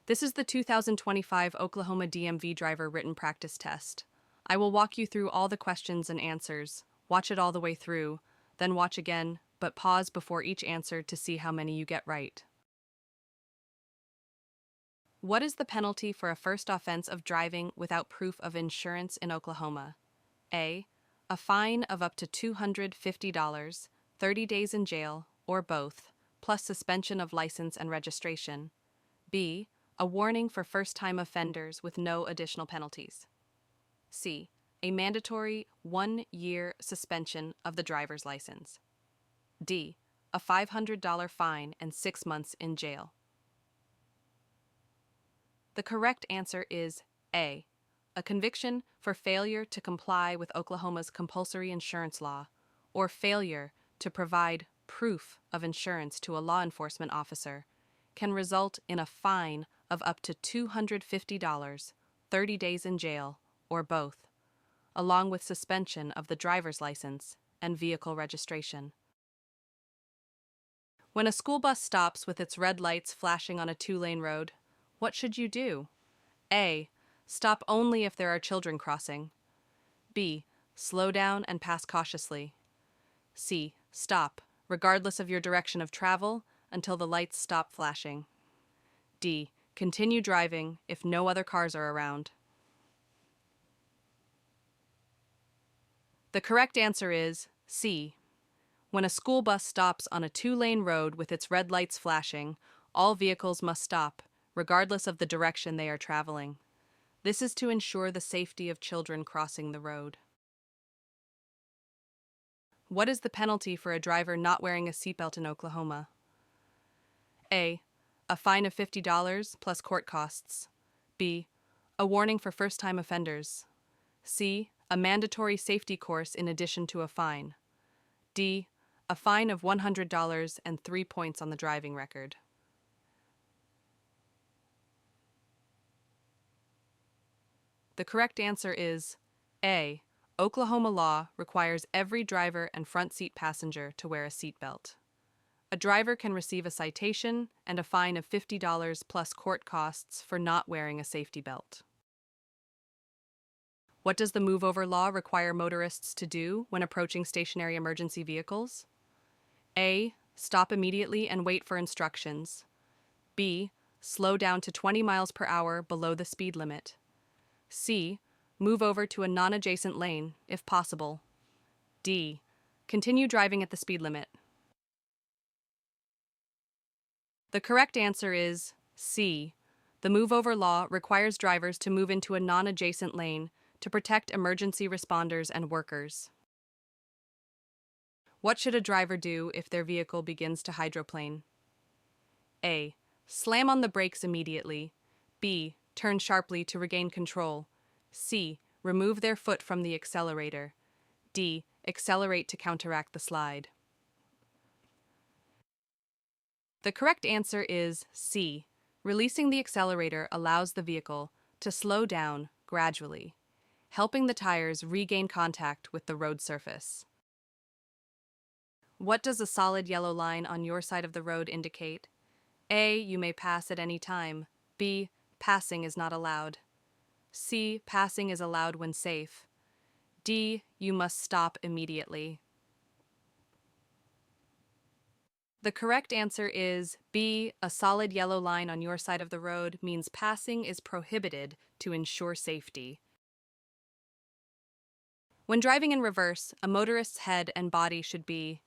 This is the 2025 Oklahoma DMV driver written practice test. I will walk you through all the questions and answers. Watch it all the way through, then watch again, but pause before each answer to see how many you get right. What is the penalty for a first offense of driving without proof of insurance in Oklahoma? A. A fine of up to $250, 30 days in jail, or both, plus suspension of license and registration. B. A warning for first-time offenders with no additional penalties. C. A mandatory 1-year suspension of the driver's license. D. A $500 fine and 6 months in jail. The correct answer is A. A conviction for failure to comply with Oklahoma's compulsory insurance law, or failure to provide proof of insurance to a law enforcement officer, can result in a fine of up to $250, 30 days in jail, or both, along with suspension of the driver's license and vehicle registration. When a school bus stops with its red lights flashing on a 2-lane road, what should you do? A. Stop only if there are children crossing. B. Slow down and pass cautiously. C. Stop, regardless of your direction of travel, until the lights stop flashing. D. Continue driving if no other cars are around. The correct answer is C. When a school bus stops on a 2-lane road with its red lights flashing, all vehicles must stop, regardless of the direction they are traveling. This is to ensure the safety of children crossing the road. What is the penalty for a driver not wearing a seatbelt in Oklahoma? A. A fine of $50 plus court costs. B. A warning for first-time offenders. C. A mandatory safety course in addition to a fine. D. A fine of $100 and 3 points on the driving record. The correct answer is A. Oklahoma law requires every driver and front seat passenger to wear a seatbelt. A driver can receive a citation and a fine of $50 plus court costs for not wearing a safety belt. What does the move over law require motorists to do when approaching stationary emergency vehicles? A. Stop immediately and wait for instructions. B. Slow down to 20 miles per hour below the speed limit. C. Move over to a non-adjacent lane, if possible. D. Continue driving at the speed limit. The correct answer is C. The move over law requires drivers to move into a non-adjacent lane to protect emergency responders and workers. What should a driver do if their vehicle begins to hydroplane? A. Slam on the brakes immediately. B. Turn sharply to regain control. C. Remove their foot from the accelerator. D. Accelerate to counteract the slide. The correct answer is C. Releasing the accelerator allows the vehicle to slow down gradually, helping the tires regain contact with the road surface. What does a solid yellow line on your side of the road indicate? A. You may pass at any time. B. Passing is not allowed. C. Passing is allowed when safe. D. You must stop immediately. The correct answer is B. A solid yellow line on your side of the road means passing is prohibited to ensure safety. When driving in reverse, a motorist's head and body should be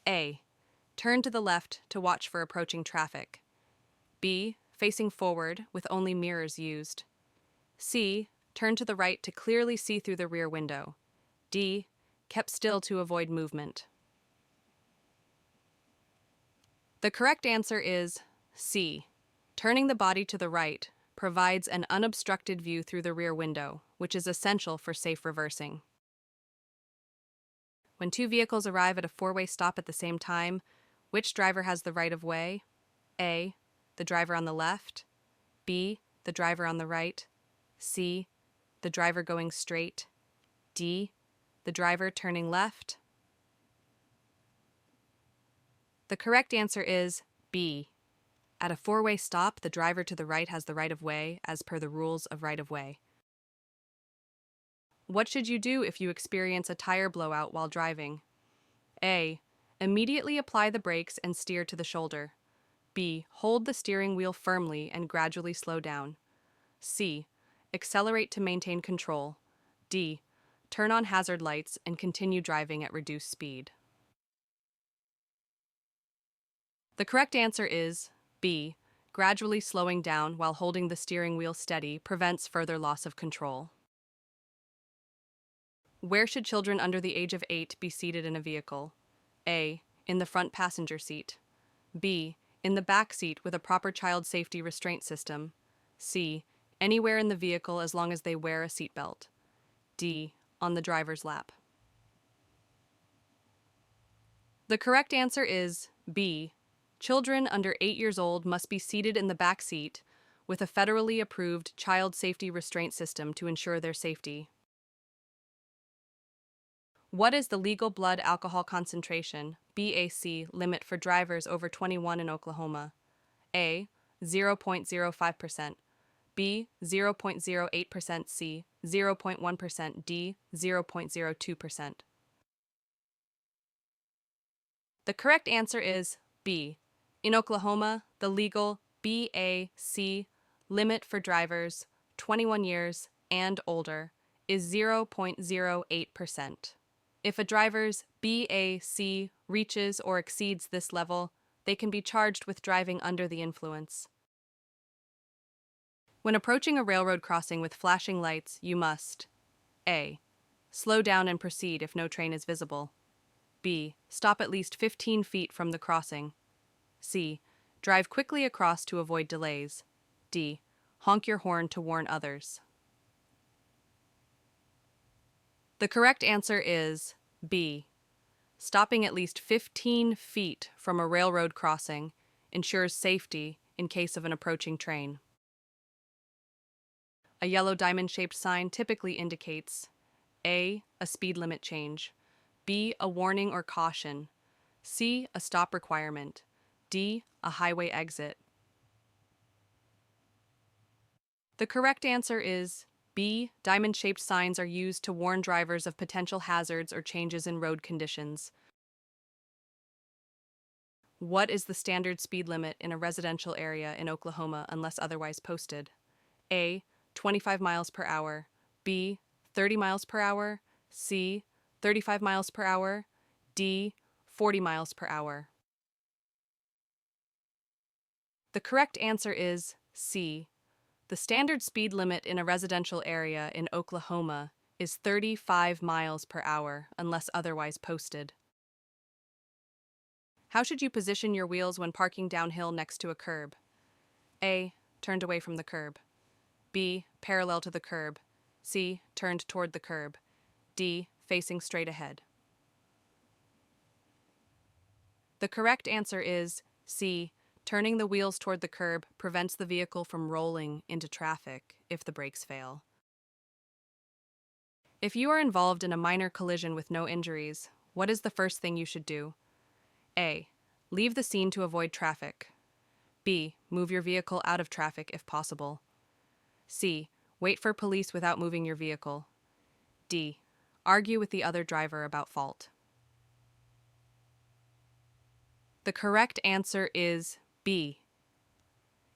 A. Turn to the left to watch for approaching traffic. B. Facing forward with only mirrors used. C. Turn to the right to clearly see through the rear window. D. Kept still to avoid movement. The correct answer is C. Turning the body to the right provides an unobstructed view through the rear window, which is essential for safe reversing. When two vehicles arrive at a 4-way stop at the same time, which driver has the right of way? A. The driver on the left. B. The driver on the right. C. The driver going straight. D. The driver turning left. The correct answer is B. At a four-way stop, the driver to the right has the right of way, as per the rules of right of way. What should you do if you experience a tire blowout while driving? A. Immediately apply the brakes and steer to the shoulder. B. Hold the steering wheel firmly and gradually slow down. C. Accelerate to maintain control. D. Turn on hazard lights and continue driving at reduced speed. The correct answer is B. Gradually slowing down while holding the steering wheel steady prevents further loss of control. Where should children under the age of 8 be seated in a vehicle? A. In the front passenger seat. B. In the back seat with a proper child safety restraint system. C. Anywhere in the vehicle as long as they wear a seatbelt. D. On the driver's lap. The correct answer is B. Children under 8 years old must be seated in the back seat with a federally approved child safety restraint system to ensure their safety. What is the legal blood alcohol concentration, BAC, limit for drivers over 21 in Oklahoma? A. 0.05%, B. 0.08%, C. 0.1%, D. 0.02%. The correct answer is B. In Oklahoma, the legal BAC limit for drivers 21 years and older is 0.08%. If a driver's BAC reaches or exceeds this level, they can be charged with driving under the influence. When approaching a railroad crossing with flashing lights, you must A. Slow down and proceed if no train is visible. B. Stop at least 15 feet from the crossing. C. Drive quickly across to avoid delays. D. Honk your horn to warn others. The correct answer is B. Stopping at least 15 feet from a railroad crossing ensures safety in case of an approaching train. A yellow diamond-shaped sign typically indicates A. A speed limit change, B. A warning or caution, C. A stop requirement, D. A highway exit. The correct answer is B. Diamond-shaped signs are used to warn drivers of potential hazards or changes in road conditions. What is the standard speed limit in a residential area in Oklahoma unless otherwise posted? A. 25 miles per hour, B. 30 miles per hour, C. 35 miles per hour, D. 40 miles per hour. The correct answer is C. The standard speed limit in a residential area in Oklahoma is 35 miles per hour unless otherwise posted. How should you position your wheels when parking downhill next to a curb? A. Turned away from the curb. B. Parallel to the curb. C. Turned toward the curb. D. Facing straight ahead. The correct answer is C. Turning the wheels toward the curb prevents the vehicle from rolling into traffic if the brakes fail. If you are involved in a minor collision with no injuries, what is the first thing you should do? A. Leave the scene to avoid traffic. B. Move your vehicle out of traffic if possible. C. Wait for police without moving your vehicle. D. Argue with the other driver about fault. The correct answer is B.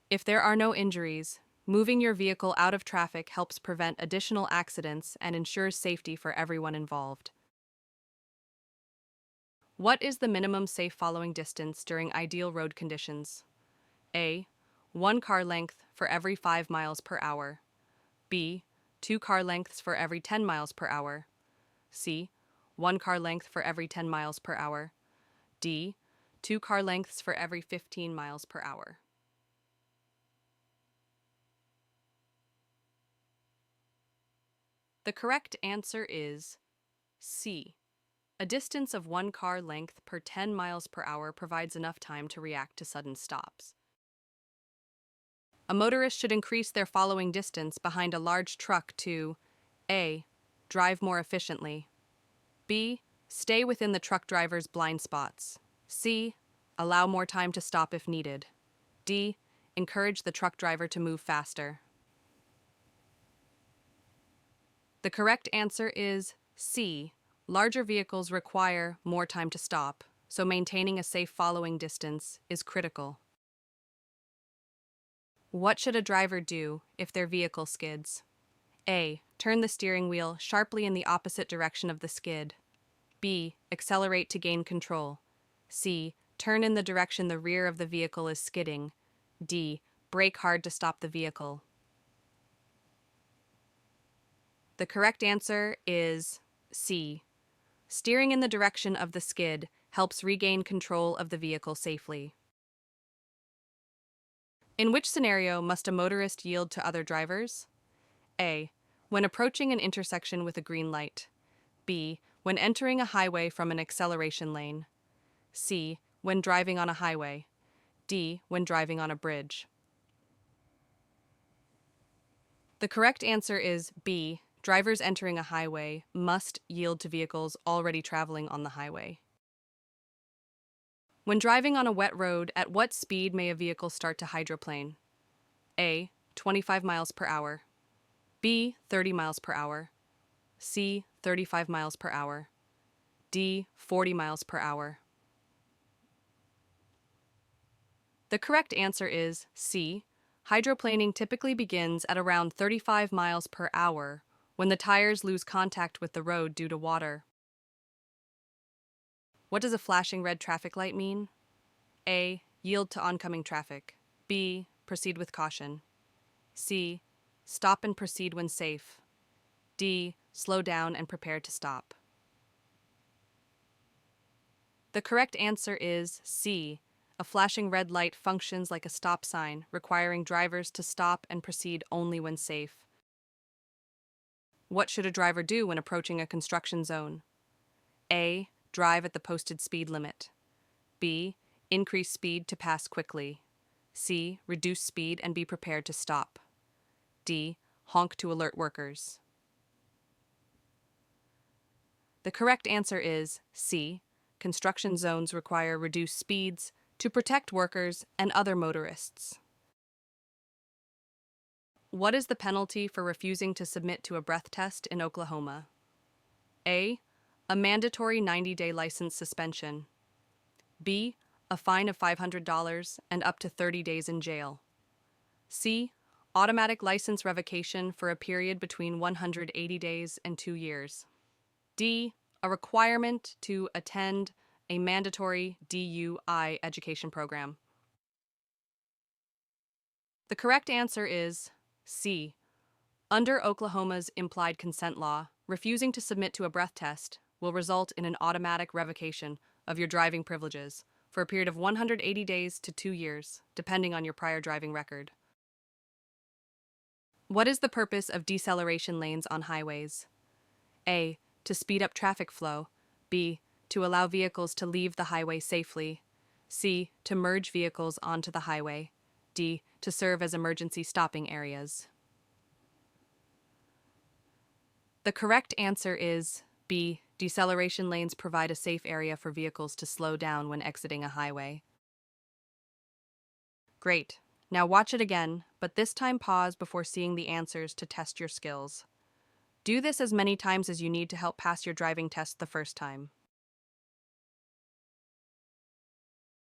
If there are no injuries, moving your vehicle out of traffic helps prevent additional accidents and ensures safety for everyone involved. What is the minimum safe following distance during ideal road conditions? A. 1 car length for every 5 miles per hour. B. 2 car lengths for every 10 miles per hour. C. 1 car length for every 10 miles per hour. D. 2 car lengths for every 15 miles per hour. The correct answer is C. A distance of 1 car length per 10 miles per hour provides enough time to react to sudden stops. A motorist should increase their following distance behind a large truck to A. Drive more efficiently. B. Stay within the truck driver's blind spots. C. Allow more time to stop if needed. D. Encourage the truck driver to move faster. The correct answer is C. Larger vehicles require more time to stop, so maintaining a safe following distance is critical. What should a driver do if their vehicle skids? A. Turn the steering wheel sharply in the opposite direction of the skid. B. Accelerate to gain control. C. Turn in the direction the rear of the vehicle is skidding. D. Brake hard to stop the vehicle. The correct answer is C. Steering in the direction of the skid helps regain control of the vehicle safely. In which scenario must a motorist yield to other drivers? A. When approaching an intersection with a green light. B. When entering a highway from an acceleration lane. C. When driving on a highway. D. When driving on a bridge. The correct answer is B. Drivers entering a highway must yield to vehicles already traveling on the highway. When driving on a wet road, at what speed may a vehicle start to hydroplane? A. 25 miles per hour. B. 30 miles per hour. C. 35 miles per hour. D. 40 miles per hour. The correct answer is C. Hydroplaning typically begins at around 35 miles per hour when the tires lose contact with the road due to water. What does a flashing red traffic light mean? A. Yield to oncoming traffic. B. Proceed with caution. C. Stop and proceed when safe. D. Slow down and prepare to stop. The correct answer is C. A flashing red light functions like a stop sign, requiring drivers to stop and proceed only when safe. What should a driver do when approaching a construction zone? A. Drive at the posted speed limit. B. Increase speed to pass quickly. C. Reduce speed and be prepared to stop. D. Honk to alert workers. The correct answer is C. Construction zones require reduced speeds to protect workers and other motorists. What is the penalty for refusing to submit to a breath test in Oklahoma? A. A mandatory 90-day license suspension. B. A fine of $500 and up to 30 days in jail. C. Automatic license revocation for a period between 180 days and 2 years. D. A requirement to attend a mandatory DUI education program. The correct answer is C. Under Oklahoma's implied consent law, refusing to submit to a breath test will result in an automatic revocation of your driving privileges for a period of 180 days to 2 years, depending on your prior driving record. What is the purpose of deceleration lanes on highways? A. To speed up traffic flow. B. To allow vehicles to leave the highway safely. C. To merge vehicles onto the highway. D. To serve as emergency stopping areas. The correct answer is B. Deceleration lanes provide a safe area for vehicles to slow down when exiting a highway. Great. Now watch it again, but this time pause before seeing the answers to test your skills. Do this as many times as you need to help pass your driving test the first time.